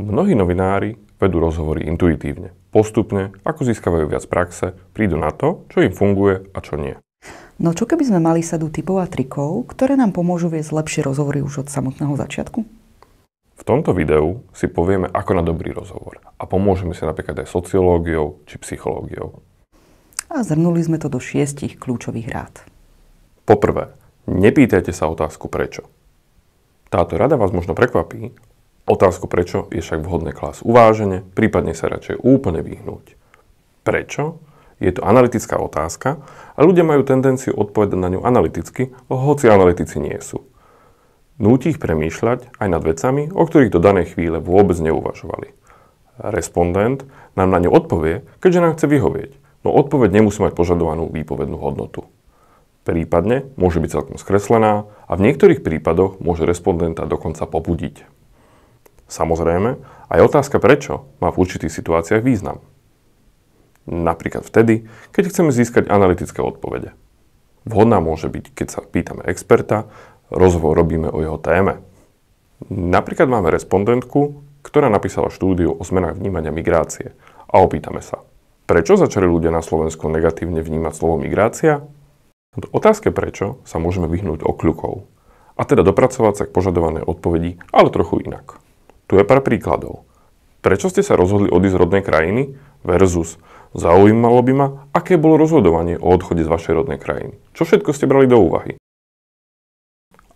Mnohí novinári vedú rozhovory intuitívne. Postupne, ako získavajú viac praxe, prídu na to, čo im funguje a čo nie. No čo keby sme mali sadu tipov a trikov, ktoré nám pomôžu viesť lepšie rozhovory už od samotného začiatku? V tomto videu si povieme, ako na dobrý rozhovor a pomôžeme si napríklad aj sociológiou či psychológiou. A zhrnuli sme to do 6 kľúčových rád. Poprvé, nepýtajte sa otázku prečo. Táto rada vás možno prekvapí, otázku prečo je však vhodné klásť uvážene, prípadne sa radšej úplne vyhnúť. Prečo? Je to analytická otázka a ľudia majú tendenciu odpovedať na ňu analyticky, hoci analytici nie sú. Núti ich premýšľať aj nad vecami, o ktorých do danej chvíle vôbec neuvažovali. Respondent nám na ňu odpovie, keďže nám chce vyhovieť, no odpoveď nemusí mať požadovanú výpovednú hodnotu. Prípadne môže byť celkom skreslená a v niektorých prípadoch môže respondenta dokonca popudiť. Samozrejme, aj otázka prečo má v určitých situáciách význam. Napríklad vtedy, keď chceme získať analytické odpovede. Vhodná môže byť, keď sa pýtame experta, rozhovor robíme o jeho téme. Napríklad máme respondentku, ktorá napísala štúdiu o zmenách vnímania migrácie a opýtame sa, prečo začali ľudia na Slovensku negatívne vnímať slovo migrácia? V otázke prečo sa môžeme vyhnúť okľukov a teda dopracovať sa k požadovanej odpovedi, ale trochu inak. Tu je pár príkladov. Prečo ste sa rozhodli odísť z rodnej krajiny versus zaujímalo by ma, aké bolo rozhodovanie o odchode z vašej rodnej krajiny? Čo všetko ste brali do úvahy?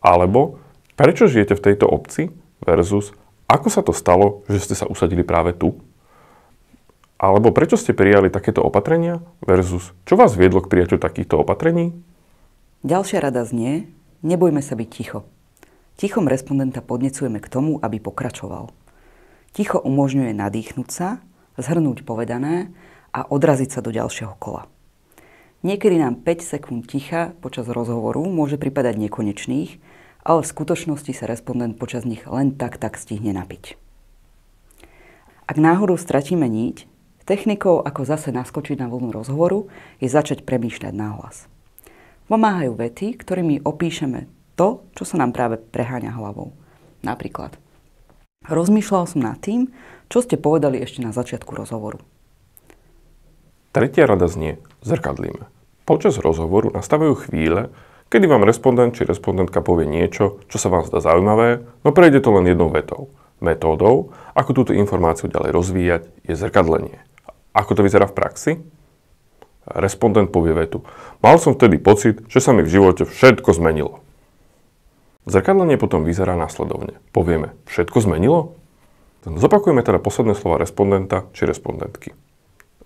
Alebo prečo žijete v tejto obci versus ako sa to stalo, že ste sa usadili práve tu? Alebo prečo ste prijali takéto opatrenia versus čo vás viedlo k prijaťu takýchto opatrení? Ďalšia rada znie, nebojme sa byť ticho. Tichom respondenta podnecujeme k tomu, aby pokračoval. Ticho umožňuje nadýchnúť sa, zhrnúť povedané a odraziť sa do ďalšieho kola. Niekedy nám 5 sekúnd ticha počas rozhovoru môže pripadať nekonečných, ale v skutočnosti sa respondent počas nich len tak stihne napiť. Ak náhodou stratíme niť, technikou, ako zase naskočiť na vlnu rozhovoru, je začať premýšľať nahlas. Pomáhajú vety, ktorými opíšeme to, čo sa nám práve preháňa hlavou. Napríklad, rozmýšľal som nad tým, čo ste povedali ešte na začiatku rozhovoru. Tretia rada znie, zrkadlíme. Počas rozhovoru nastávajú chvíle, kedy vám respondent či respondentka povie niečo, čo sa vám zdá zaujímavé, no prejde to len jednou vetou. Metódou, ako túto informáciu ďalej rozvíjať, je zrkadlenie. Ako to vyzerá v praxi? Respondent povie vetu. Mal som vtedy pocit, že sa mi v živote všetko zmenilo. Zrkadlenie potom vyzerá následovne. Povieme, všetko zmenilo? Zopakujeme teda posledné slova respondenta či respondentky.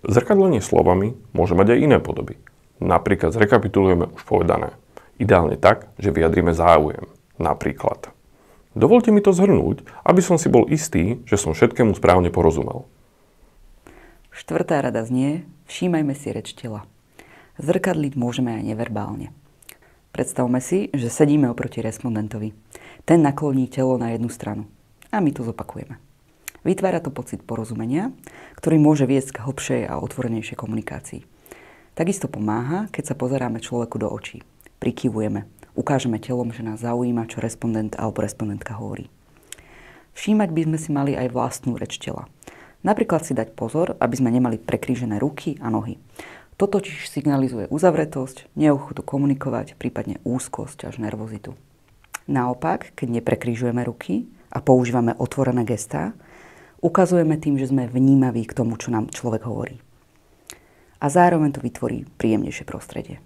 Zrkadlenie slovami môže mať aj iné podoby. Napríklad zrekapitulujeme už povedané. Ideálne tak, že vyjadríme záujem. Napríklad. Dovoľte mi to zhrnúť, aby som si bol istý, že som všetkému správne porozumel. Štvrtá rada znie, všímajme si reč tela. Zrkadliť môžeme aj neverbálne. Predstavme si, že sedíme oproti respondentovi. Ten nakloní telo na jednu stranu. A my to zopakujeme. Vytvára to pocit porozumenia, ktorý môže viesť k hlbšej a otvorenejšej komunikácii. Takisto pomáha, keď sa pozeráme človeku do očí. Prikyvujeme. Ukážeme telom, že nás zaujíma, čo respondent alebo respondentka hovorí. Všímať by sme si mali aj vlastnú reč tela. Napríklad si dať pozor, aby sme nemali prekrížené ruky a nohy. To totiž signalizuje uzavretosť, neochotu komunikovať, prípadne úzkosť až nervozitu. Naopak, keď neprekrížujeme ruky a používame otvorené gestá, ukazujeme tým, že sme vnímaví k tomu, čo nám človek hovorí. A zároveň to vytvorí príjemnejšie prostredie.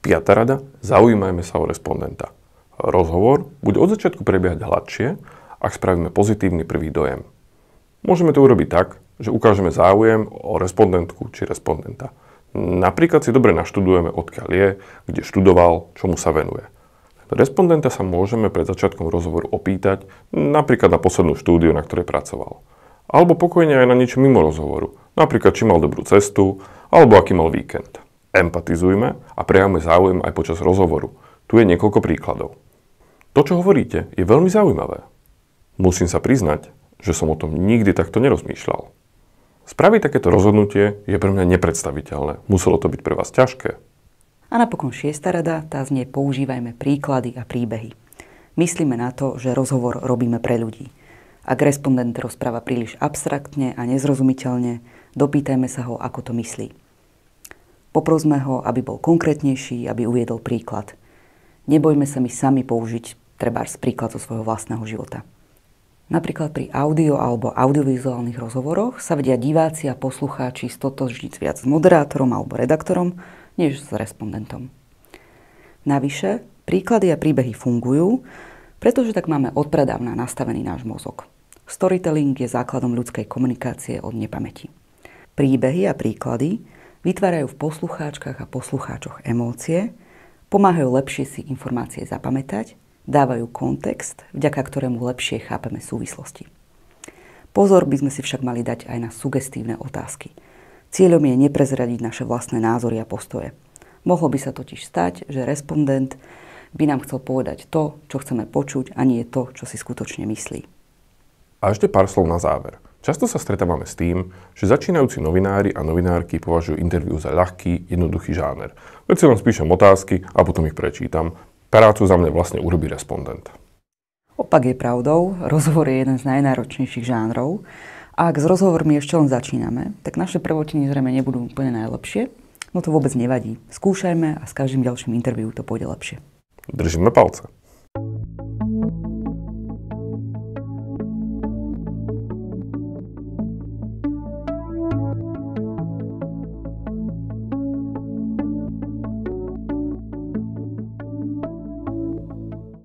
Piatá rada, zaujímajme sa o respondenta. Rozhovor bude od začiatku prebiehať hladšie, ak spravíme pozitívny prvý dojem. Môžeme to urobiť tak, že ukážeme záujem o respondentku či respondenta. Napríklad si dobre naštudujeme, odkiaľ je, kde študoval, čomu sa venuje. Respondenta sa môžeme pred začiatkom rozhovoru opýtať, napríklad na poslednú štúdiu, na ktorej pracoval. Alebo pokojne aj na niečo mimo rozhovoru, napríklad či mal dobrú cestu, alebo aký mal víkend. Empatizujme a prejavme záujem aj počas rozhovoru. Tu je niekoľko príkladov. To, čo hovoríte, je veľmi zaujímavé. Musím sa priznať, že som o tom nikdy takto nerozmýšľal. Spraviť takéto rozhodnutie je pre mňa nepredstaviteľné. Muselo to byť pre vás ťažké. A napokon šiesta rada, tá znie používajme príklady a príbehy. Myslíme na to, že rozhovor robíme pre ľudí. Ak respondent rozpráva príliš abstraktne a nezrozumiteľne, dopýtajme sa ho, ako to myslí. Poprosme ho, aby bol konkrétnejší, aby uviedol príklad. Nebojme sa my sami použiť trebárs príklad zo svojho vlastného života. Napríklad pri audio alebo audiovizuálnych rozhovoroch sa vedia diváci a poslucháči stotožniť viac s moderátorom alebo redaktorom, než s respondentom. Navyše, príklady a príbehy fungujú, pretože tak máme odpradávna nastavený náš mozog. Storytelling je základom ľudskej komunikácie od nepamäti. Príbehy a príklady vytvárajú v poslucháčkach a poslucháčoch emócie, pomáhajú lepšie si informácie zapamätať, dávajú kontext, vďaka ktorému lepšie chápeme súvislosti. Pozor by sme si však mali dať aj na sugestívne otázky. Cieľom je neprezradiť naše vlastné názory a postoje. Mohlo by sa totiž stať, že respondent by nám chcel povedať to, čo chceme počuť, a nie to, čo si skutočne myslí. A ešte pár slov na záver. Často sa stretávame s tým, že začínajúci novinári a novinárky považujú interview za ľahký, jednoduchý žáner. Veď si len spíšem otázky a potom ich prečítam. Prácu za mňa vlastne urobí respondent. Opak je pravdou, rozhovor je jeden z najnáročnejších žánrov. A ak s rozhovormi ešte len začíname, tak naše prvotiny zrejme nebudú úplne najlepšie. No to vôbec nevadí. Skúšajme a s každým ďalším interviu to pôjde lepšie. Držíme palce.